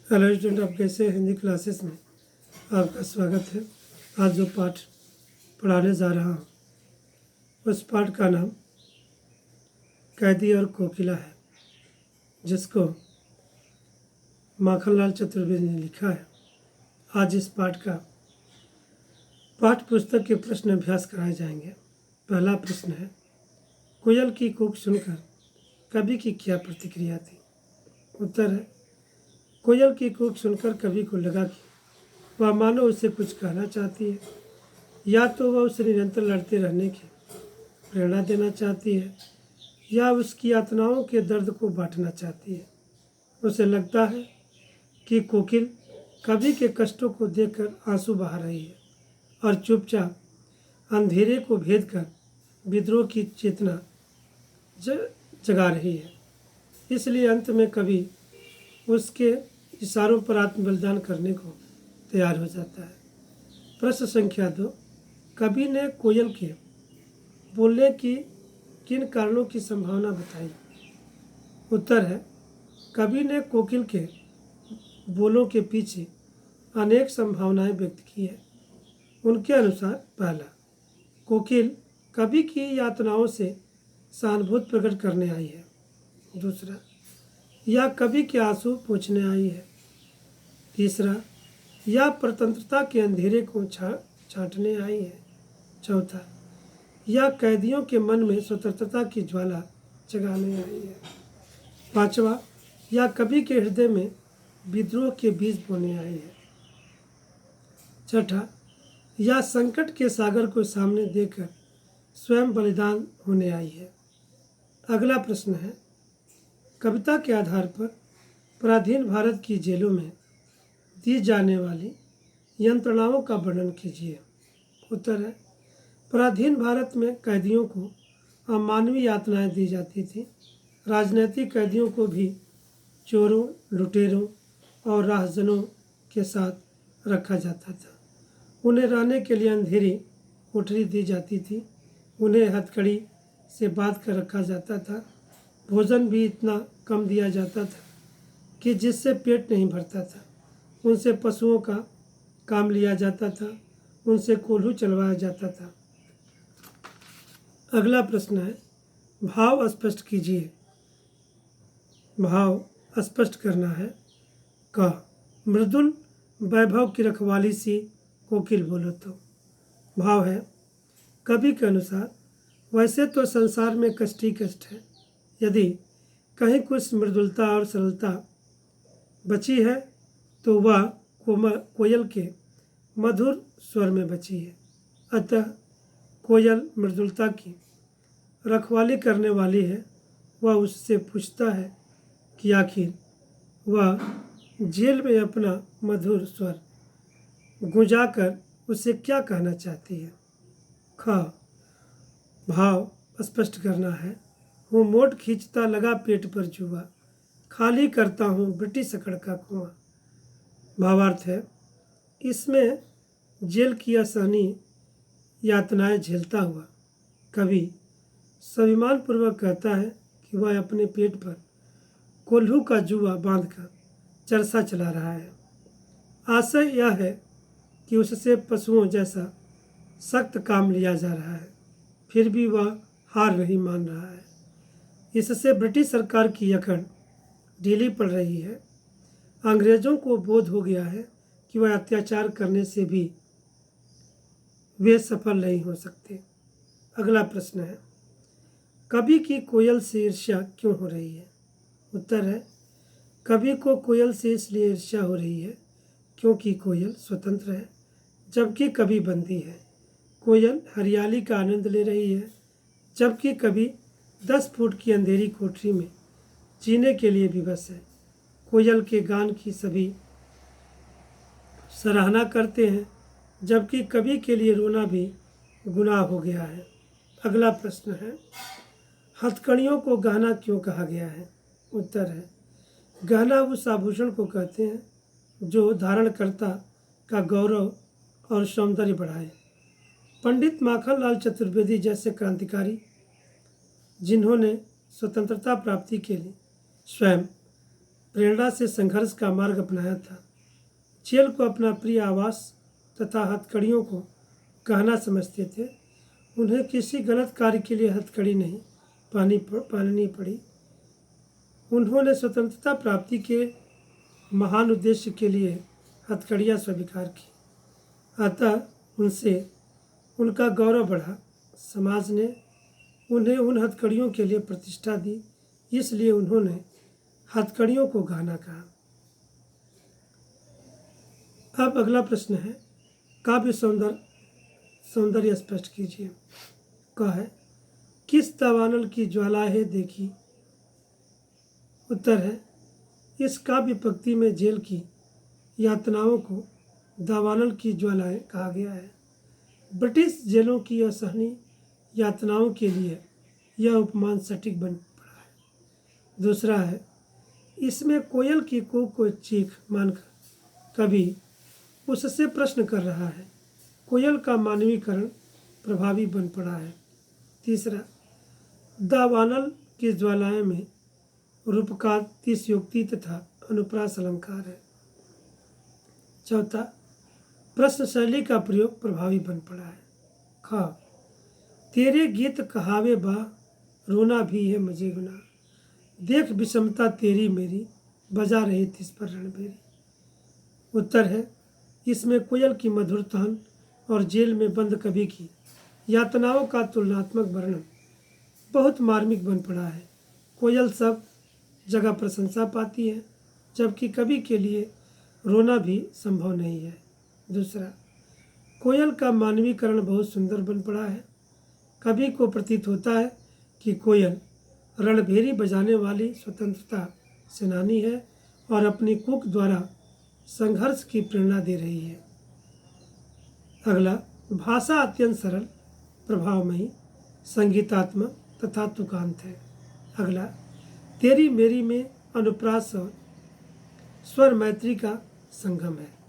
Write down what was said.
Hello student, आप कैसे हैं? हिंदी क्लासेस में आपका स्वागत है। आज जो पाठ पढ़ाने जा रहा हूँ उस पाठ का नाम कैदी और कोकिला है, जिसको माखनलाल चतुर्वेदी ने लिखा है। आज इस पाठ का पाठ पुस्तक के प्रश्न अभ्यास कराए जाएंगे। पहला प्रश्न है, कोयल की कूक सुनकर कवि की क्या प्रतिक्रिया थी? उत्तर है, कोयल की कूक सुनकर कवि को लगा कि वह मानो उससे कुछ कहना चाहती है, या तो वह उसे निरंतर लड़ते रहने की प्रेरणा देना चाहती है, या उसकी यातनाओं के दर्द को बांटना चाहती है। उसे लगता है कि कोकिल कवि के कष्टों को देखकर आंसू बहा रही है और चुपचाप अंधेरे को भेद कर विद्रोह की चेतना जगा रही है। इसलिए अंत में कवि उसके इशारों पर आत्म बलिदान करने को तैयार हो जाता है। प्रश्न संख्या 2, कवि ने कोयल के बोलने की किन कारणों की संभावना बताई? उत्तर है, कवि ने कोकिल के बोलों के पीछे अनेक संभावनाएं व्यक्त की है। उनके अनुसार, पहला, कोकिल कवि की यातनाओं से सहानुभूति प्रकट करने आई है। दूसरा, यह कवि के आंसू पोंछने आई है। तीसरा, यह स्वतंत्रता के अंधेरे को छांटने आई है। चौथा, यह कैदियों के मन में स्वतंत्रता की ज्वाला जगाने आई है। पांचवा, यह कवि के हृदय में विद्रोह के बीज बोने आई है। छठा, यह संकट के सागर को सामने देखकर स्वयं बलिदान होने आई है। अगला प्रश्न है, कविता के आधार पर पराधीन भारत की जेलों में दी जाने वाली यंत्रणाओं का वर्णन कीजिए। उत्तर है, पराधीन भारत में कैदियों को अमानवीय यातनाएं दी जाती थी। राजनीतिक कैदियों को भी चोरों, लुटेरों और राहजनों के साथ रखा जाता था। उन्हें रहने के लिए अंधेरी कोठरी दी जाती थी। उन्हें हथकड़ी से बांध कर रखा जाता था। भोजन भी इतना कम दिया जाता था कि जिससे पेट नहीं भरता था। उनसे पशुओं का काम लिया जाता था। उनसे कोल्हू चलवाया जाता था। अगला प्रश्न है, भाव स्पष्ट कीजिए। भाव स्पष्ट करना है। क, मृदुल वैभव की रखवाली सी कोकिल बोलो तो। भाव है, कवि के अनुसार वैसे तो संसार में कष्ट ही कष्ट है। यदि कहीं कुछ मृदुलता और सरलता बची है तो वह कोयल के मधुर स्वर में बची है। अतः कोयल मृदुलता की रखवाली करने वाली है। वह उससे पूछता है कि आखिर वह जेल में अपना मधुर स्वर गुंजाकर उसे क्या कहना चाहती है। ख, भाव स्पष्ट करना है। हूँ मोट खींचता लगा पेट पर जुआ, खाली करता हूँ ब्रिटिश सकड़ का कुआं। भावार्थ है, इसमें जेल की असहनीय यातनाएं झेलता हुआ कवि स्वाभिमानपूर्वक कहता है कि वह अपने पेट पर कोल्हू का जुआ बांधकर चरसा चला रहा है। आशय यह है कि उससे पशुओं जैसा सख्त काम लिया जा रहा है, फिर भी वह हार नहीं मान रहा है। इससे ब्रिटिश सरकार की अकड़ ढीली पड़ रही है। अंग्रेज़ों को बोध हो गया है कि वह अत्याचार करने से भी वे सफल नहीं हो सकते। अगला प्रश्न है, कवि की कोयल से ईर्ष्या क्यों हो रही है? उत्तर है, कवि को कोयल से इसलिए ईर्ष्या हो रही है क्योंकि कोयल स्वतंत्र है जबकि कवि बंदी है। कोयल हरियाली का आनंद ले रही है जबकि कवि 10 फुट की अंधेरी कोठरी में जीने के लिए विवश है। कोयल के गान की सभी सराहना करते हैं जबकि कवि के लिए रोना भी गुनाह हो गया है। अगला प्रश्न है, हथकड़ियों को गहना क्यों कहा गया है? उत्तर है, गहना उस आभूषण को कहते हैं जो धारणकर्ता का गौरव और सौंदर्य बढ़ाए। पंडित माखनलाल चतुर्वेदी जैसे क्रांतिकारी, जिन्होंने स्वतंत्रता प्राप्ति के लिए स्वयं प्रेरणा से संघर्ष का मार्ग अपनाया था। जेल को अपना प्रिय आवास तथा हथकड़ियों को गहना समझते थे। उन्हें किसी गलत कार्य के लिए हथकड़ी नहीं पहननी पड़ी। उन्होंने स्वतंत्रता प्राप्ति के महान उद्देश्य के लिए हथकड़ियाँ स्वीकार की। अतः उनसे उनका गौरव बढ़ा। समाज ने उन्हें उन हथकड़ियों के लिए प्रतिष्ठा दी, इसलिए उन्होंने हथकड़ियों को गहना कहा। अब अगला प्रश्न है, काव्य सौंदर्य स्पष्ट कीजिए। क है, किस दावानल की ज्वालाएं देखी? उत्तर है, इस काव्य पंक्ति में जेल की यातनाओं को दावानल की ज्वालाएं कहा गया है। ब्रिटिश जेलों की असहनीय यातनाओं के लिए यह उपमान सटीक बन पड़ा है। दूसरा है, इसमें कोयल की कूक को चीख मानकर कवि उससे प्रश्न कर रहा है। कोयल का मानवीकरण प्रभावी बन पड़ा है। तीसरा, दावानल की ज्वालाएं में रूपकार, तिशयोक्ति तथा अनुप्रास अलंकार है। चौथा, प्रश्न शैली का प्रयोग प्रभावी बन पड़ा है। ख, तेरे गीत कहावे बा, रोना भी है मुझे गुना, देख विषमता तेरी मेरी, बजा रही तिस पर रणबेरी। उत्तर है, इसमें कोयल की मधुर तान और जेल में बंद कवि की यातनाओं का तुलनात्मक वर्णन बहुत मार्मिक बन पड़ा है। कोयल सब जगह प्रशंसा पाती है, जबकि कवि के लिए रोना भी संभव नहीं है। दूसरा, कोयल का मानवीकरण बहुत सुंदर बन पड़ा है। कवि को प्रतीत होता है कि कोयल रणभेरी बजाने वाली स्वतंत्रता सेनानी है और अपनी कूक द्वारा संघर्ष की प्रेरणा दे रही है। अगला, भाषा अत्यंत सरल, प्रभावमयी, संगीतात्मक तथा तुकांत है। अगला, तेरी मेरी में अनुप्रास और स्वर मैत्री का संगम है।